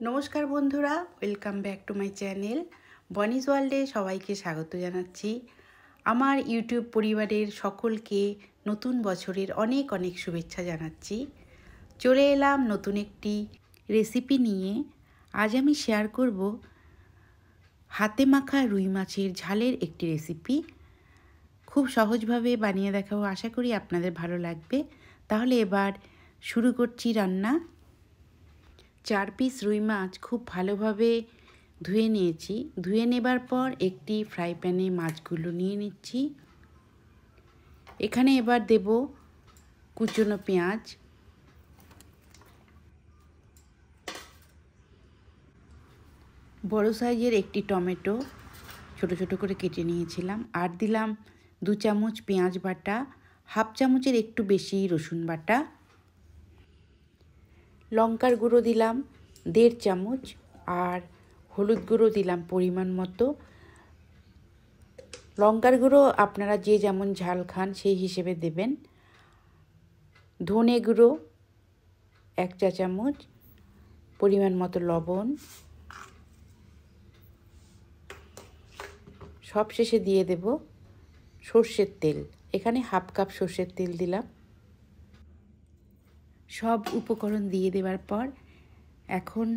নমস্কার বন্ধুরা, welcome back to my channel বনিজ ওয়ার্ল্ডে সবাইকে স্বাগত জানাচ্ছি। আমার ইউটিউব পরিবারের সকলকে নতুন বছরের অনেক অনেক শুভেচ্ছা জানাচ্ছি। চলে এলাম নতুন একটি রেসিপি নিয়ে। আজ আমি শেয়ার করব হাতে মাখা রুই মাছের ঝালের একটি রেসিপি। খুব সহজভাবে বানিয়ে দেখাবো, আশা করি আপনাদের ভালো লাগবে। তাহলে এবার শুরু করছি রান্না। 4 পিস রুই মাছ খুব ভালোভাবে ধুয়ে নিয়েছি। ধুয়ে নেবার পর একটি ফ্রাই প্যানে মাছগুলো নিয়ে নিচ্ছি। এখানে এবার দেব কুচনো পেঁয়াজ, বড় সাইজের একটি টমেটো ছোট ছোট করে কেটে নিয়েছিলাম, আর দিলাম 2 চামচ পেঁয়াজ বাটা, হাফ চামচের একটু বেশি রসুন বাটা, লঙ্কার গুঁড়ো দিলাম 1.5 চামচ, আর হলুদ গুঁড়ো দিলাম পরিমাণ মতো। লঙ্কার গুঁড়ো আপনারা যে যেমন ঝাল খান সেই হিসেবে দেবেন। ধনে গুঁড়ো 1 চা চামচ, পরিমাণ মতো লবণ, সব শেষে দিয়ে দেব সর্ষের তেল। এখানে হাফ কাপ সর্ষের তেল দিলাম। সব উপকরণ দিয়ে দেওয়ার পর এখন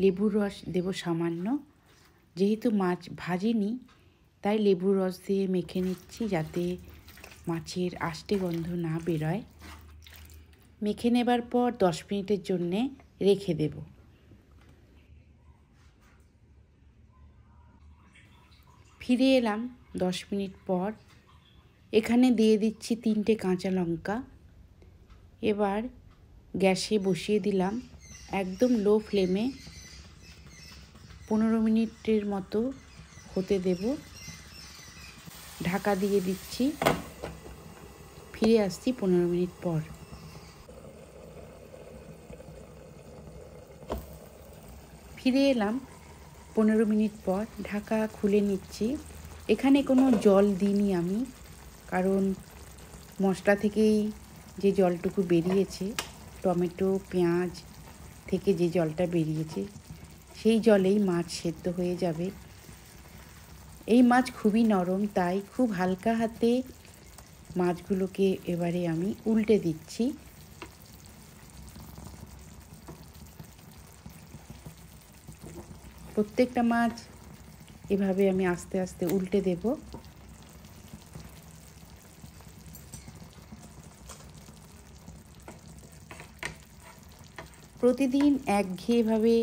লেবুর রস দেব সামান্য। যেহেতু মাছ ভাজিনি তাই লেবুর রস দিয়ে মেখে নিচ্ছি যাতে মাছের আষ্টে গন্ধ না বেরোয়। মেখে নেবার পর 10 মিনিটের জন্যে রেখে দেব। ফিরে এলাম 10 মিনিট পর। এখানে দিয়ে দিচ্ছি 3টে কাঁচা লঙ্কা। এবার গ্যাসে বসিয়ে দিলাম একদম লো ফ্লেমে। 15 মিনিটের মতো হতে দেব। ঢাকা দিয়ে দিচ্ছি। ফিরে আসছি 15 মিনিট পর। ফিরে এলাম 15 মিনিট পর। ঢাকা খুলে নিচ্ছি। এখানে কোনো জল দিইনি আমি, কারণ মশলা থেকেই যে জলটুকু বেরিয়েছে, টমেটো পেঁয়াজ থেকে যে জলটা বেরিয়েছে সেই জলেই মাছ সেদ্ধ হয়ে যাবে। এই মাছ খুবই নরম, তাই খুব হালকা হাতে মাছগুলোকে এবারে আমি উল্টে দিচ্ছি। প্রত্যেকটা মাছ এভাবে আমি আস্তে আস্তে উল্টে দেব। প্রতিদিন একঘেয়েভাবে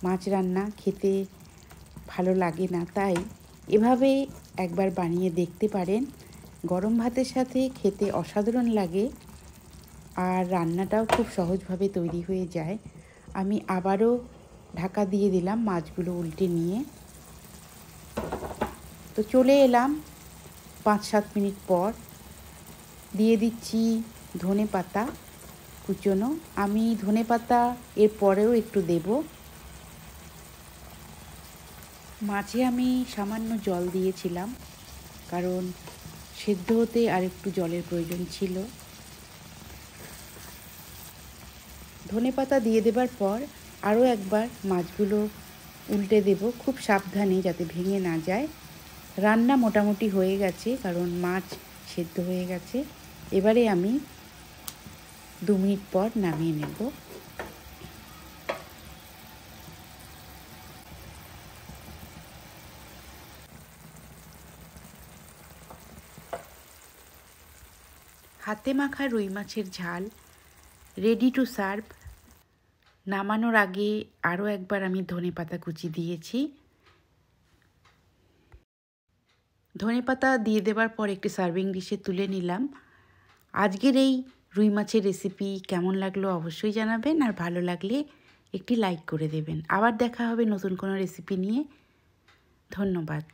মাছ রান্না খেতে ভালো লাগে না, তাই এভাবে একবার বানিয়ে দেখতে পারেন। গরম ভাতের সাথে খেতে অসাধারণ লাগে, আর রান্নাটাও খুব সহজভাবে তৈরি হয়ে যায়। আমি আবারও ঢাকা দিয়ে দিলাম মাছগুলো উল্টে নিয়ে। তো চলে এলাম 5-7 মিনিট পর। দিয়ে দিচ্ছি ধনে পাতা কুচনো। আমি ধনে পাতা এর পরেও একটু দেব। মাছে আমি সামান্য জল দিয়েছিলাম, কারণ সেদ্ধ হতে আর একটু জলের প্রয়োজন ছিল। ধনেপাতা দিয়ে দেবার পর আরও একবার মাছগুলো উল্টে দেব, খুব সাবধানে যাতে ভেঙে না যায়। রান্না মোটামুটি হয়ে গেছে, কারণ মাছ সেদ্ধ হয়ে গেছে। এবারে আমি 2 মিনিট পর নামিয়ে নেব। হাতে মাখা রুই মাছের ঝাল রেডি টু সার্ভ। নামানোর আগে আরও একবার আমি ধনেপাতা কুচি দিয়েছি। ধনেপাতা দিয়ে দেওয়ার পর একটি সার্ভিং ডিশে তুলে নিলাম। আজকের এই রুই মাছের রেসিপি কেমন লাগলো অবশ্যই জানাবেন, আর ভালো লাগলে একটি লাইক করে দেবেন। আবার দেখা হবে নতুন কোনো রেসিপি নিয়ে। ধন্যবাদ।